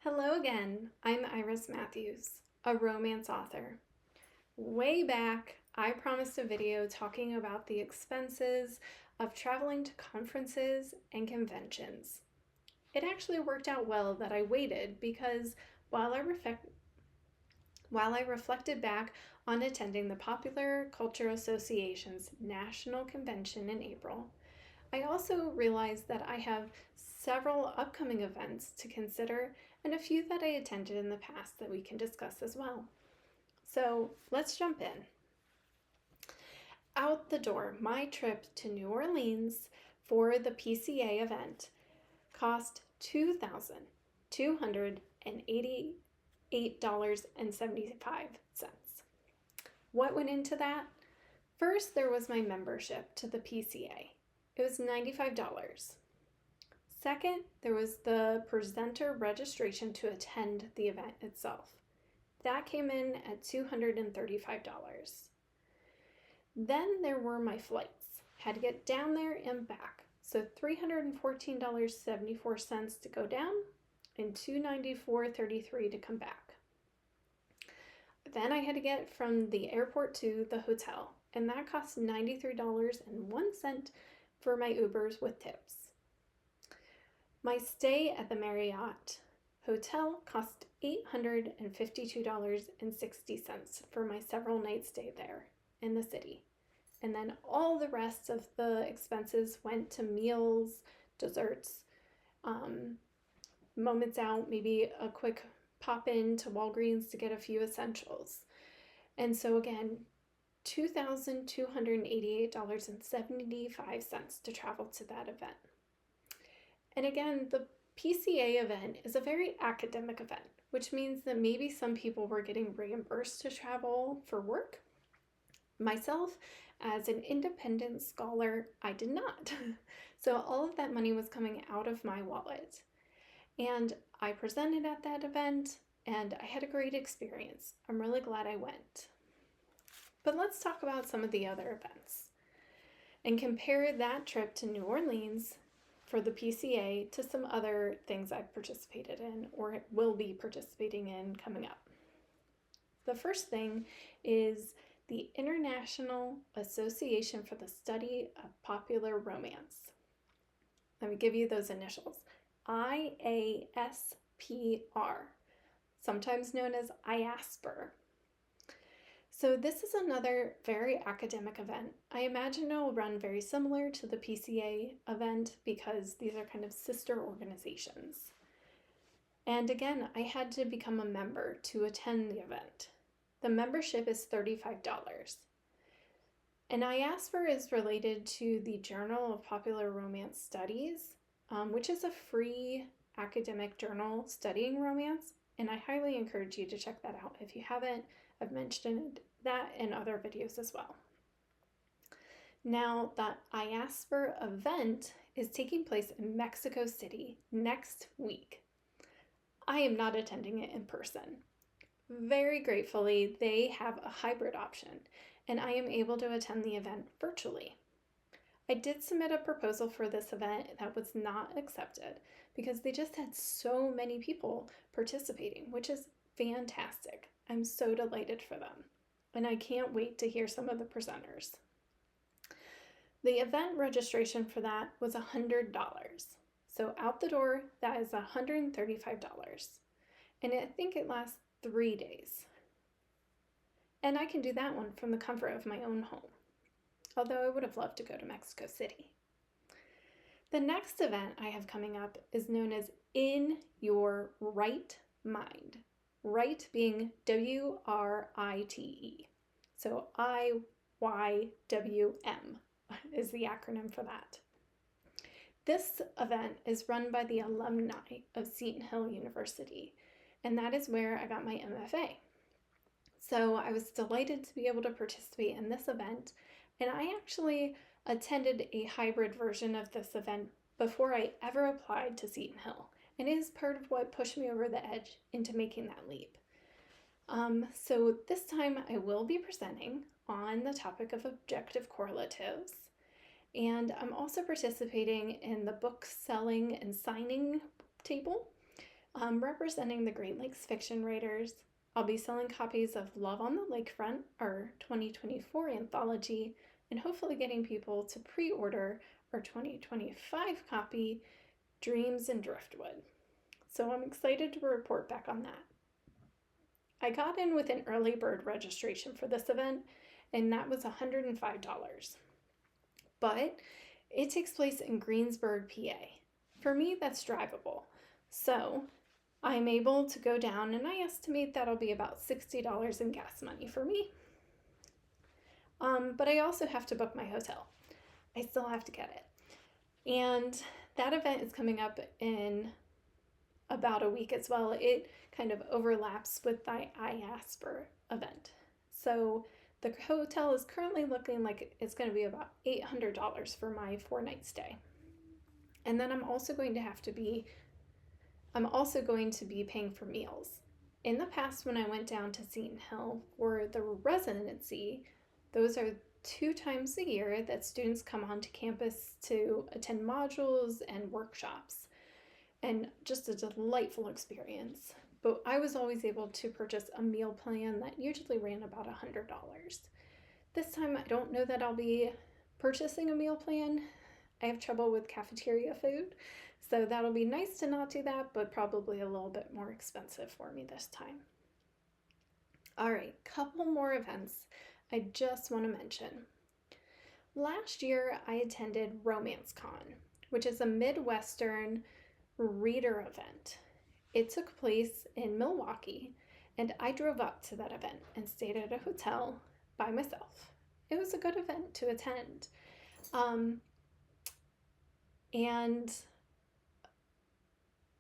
Hello again, I'm Iris Matthews, a romance author. Way back, I promised a video talking about the expenses of traveling to conferences and conventions. It actually worked out well that I waited because while I reflected back on attending the Popular Culture Association's National Convention in April, I also realized that I have several upcoming events to consider and a few that I attended in the past that we can discuss as well. So let's jump in. Out the door, my trip to New Orleans for the PCA event cost $2,288.75. What went into that? First, there was my membership to the PCA. It was $95. Second, there was the presenter registration to attend the event itself. That came in at $235. Then there were my flights. Had to get down there and back. So $314.74 to go down and $294.33 to come back. Then I had to get from the airport to the hotel, and that cost $93.01 for my Ubers with tips. My stay at the Marriott Hotel cost $852.60 for my several night stay there in the city. And then all the rest of the expenses went to meals, desserts, moments out, maybe a quick pop in to Walgreens to get a few essentials. And so again, $2,288.75 to travel to that event. And again, the PCA event is a very academic event, which means that maybe some people were getting reimbursed to travel for work. Myself, as an independent scholar, I did not. So all of that money was coming out of my wallet. And I presented at that event, and I had a great experience. I'm really glad I went. But let's talk about some of the other events and compare that trip to New Orleans for the PCA to some other things I've participated in or will be participating in coming up. The first thing is the International Association for the Study of Popular Romance. Let me give you those initials. IASPR, sometimes known as IASPR. So this is another very academic event. I imagine it will run very similar to the PCA event because these are kind of sister organizations. And again, I had to become a member to attend the event. The membership is $35. And IASPR is related to the Journal of Popular Romance Studies, which is a free academic journal studying romance. And I highly encourage you to check that out if you haven't. I've mentioned that in other videos as well. Now, that IASPR event is taking place in Mexico City next week. I am not attending it in person. Very gratefully, they have a hybrid option, and I am able to attend the event virtually. I did submit a proposal for this event that was not accepted because they just had so many people participating, which is fantastic. I'm so delighted for them, and I can't wait to hear some of the presenters. The event registration for that was $100. So out the door, that is $135. And I think it lasts 3 days. And I can do that one from the comfort of my own home, although I would have loved to go to Mexico City. The next event I have coming up is known as In Your Right Mind. Right being W-R-I-T-E. So IYWM is the acronym for that. This event is run by the alumni of Seton Hill University, and that is where I got my MFA. So I was delighted to be able to participate in this event, and I actually attended a hybrid version of this event before I ever applied to Seton Hill. And it is part of what pushed me over the edge into making that leap. So this time I will be presenting on the topic of objective correlatives, and I'm also participating in the book selling and signing table, representing the Great Lakes fiction writers. I'll be selling copies of Love on the Lakefront, our 2024 anthology, and hopefully getting people to pre-order our 2025 copy, Dreams in Driftwood. So I'm excited to report back on that. I got in with an early bird registration for this event, and that was $105. But it takes place in Greensburg, PA. For me, that's drivable. So I'm able to go down, and I estimate that'll be about $60 in gas money for me. But I also have to book my hotel. I still have to get it. And that event is coming up in about a week as well. It kind of overlaps with the IASPR event. So the hotel is currently looking like it's going to be about $800 for my 4-night stay. And then I'm also going to be paying for meals. In the past, when I went down to Seton Hill for the residency, those are 2 times a year that students come onto campus to attend modules and workshops, and just a delightful experience. But I was always able to purchase a meal plan that usually ran about $100. This time, I don't know that I'll be purchasing a meal plan. I have trouble with cafeteria food, so that'll be nice to not do that, but probably a little bit more expensive for me this time. All right, couple more events I just want to mention. Last year, I attended RomanceCon, which is a Midwestern reader event. It took place in Milwaukee, and I drove up to that event and stayed at a hotel by myself. It was a good event to attend. And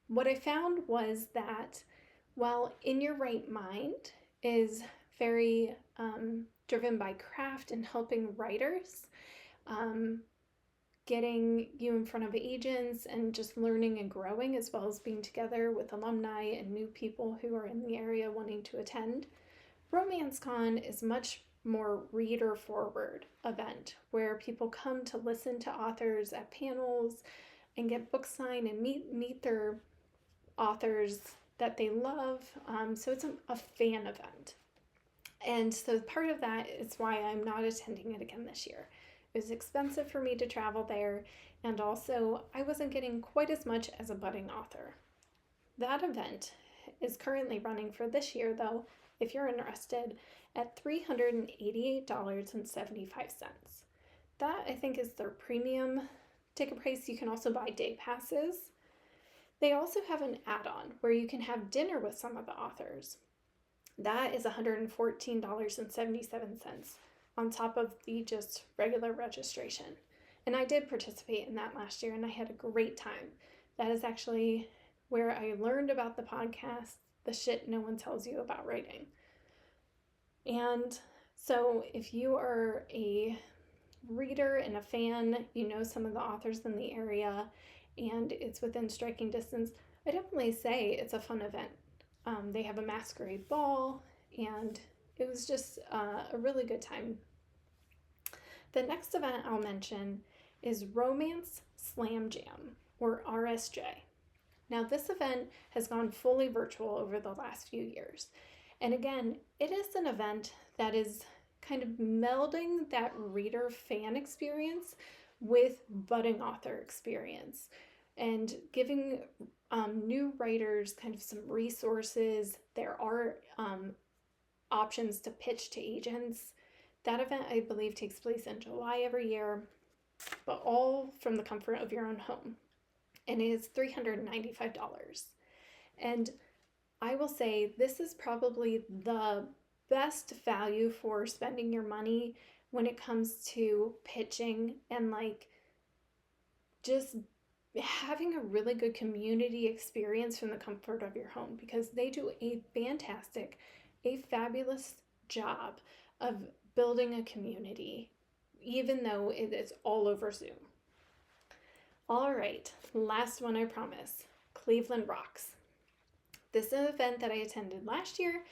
what I found was that while In Your Right Mind is very driven by craft and helping writers, getting you in front of agents and just learning and growing, as well as being together with alumni and new people who are in the area wanting to attend, RomanceCon is much more reader forward event where people come to listen to authors at panels and get books signed and meet their authors that they love. So it's a fan event. And so part of that is why I'm not attending it again this year. It was expensive for me to travel there, and also I wasn't getting quite as much as a budding author. That event is currently running for this year, though, if you're interested, at $388.75. That, I think, is their premium ticket price. You can also buy day passes. They also have an add-on where you can have dinner with some of the authors. That is $114.77 on top of the just regular registration. And I did participate in that last year, and I had a great time. That is actually where I learned about the podcast, The Shit No One Tells You About Writing. And so if you are a reader and a fan, you know some of the authors in the area, and it's within striking distance, I definitely say it's a fun event. They have a masquerade ball, and it was just a really good time. The next event I'll mention is Romance Slam Jam, or RSJ. Now, this event has gone fully virtual over the last few years. And again, it is an event that is kind of melding that reader fan experience with budding author experience and giving new writers kind of some resources. There are options to pitch to agents. That event, I believe, takes place in July every year, but all from the comfort of your own home. And it is $395. And I will say this is probably the best value for spending your money when it comes to pitching and just having a really good community experience from the comfort of your home, because they do a fabulous job of building a community, even though it is all over Zoom. All right, last one, I promise. Cleveland Rocks. This is an event that I attended last year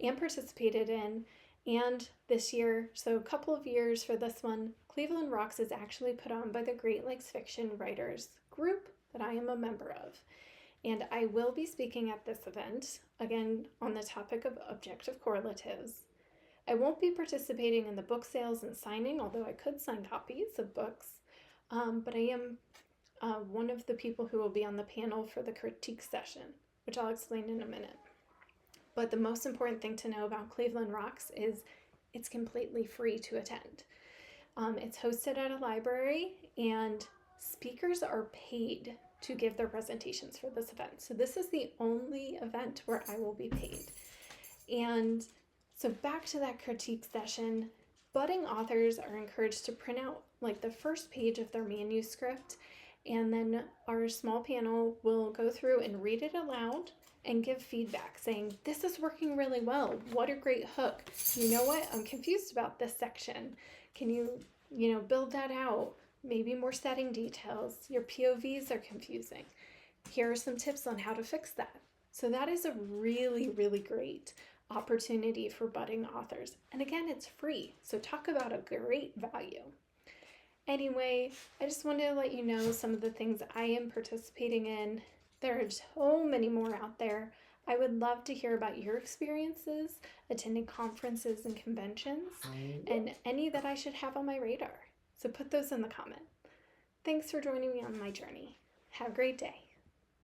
and participated in, and this year, so a couple of years for this one. Cleveland Rocks is actually put on by the Great Lakes Fiction Writers group that I am a member of. And I will be speaking at this event, again, on the topic of objective correlatives. I won't be participating in the book sales and signing, although I could sign copies of books, but I am one of the people who will be on the panel for the critique session, which I'll explain in a minute. But the most important thing to know about Cleveland Rocks is it's completely free to attend. It's hosted at a library, and speakers are paid to give their presentations for this event. So this is the only event where I will be paid. And so back to that critique session, budding authors are encouraged to print out like the first page of their manuscript, and then our small panel will go through and read it aloud and give feedback saying, this is working really well. What a great hook. You know what? I'm confused about this section. Can you build that out? Maybe more setting details. Your POVs are confusing. Here are some tips on how to fix that. So that is a really, really great opportunity for budding authors. And again, it's free. So talk about a great value. Anyway, I just wanted to let you know some of the things I am participating in. There are so many more out there. I would love to hear about your experiences attending conferences and conventions and any that I should have on my radar. So put those in the comment. Thanks for joining me on my journey. Have a great day.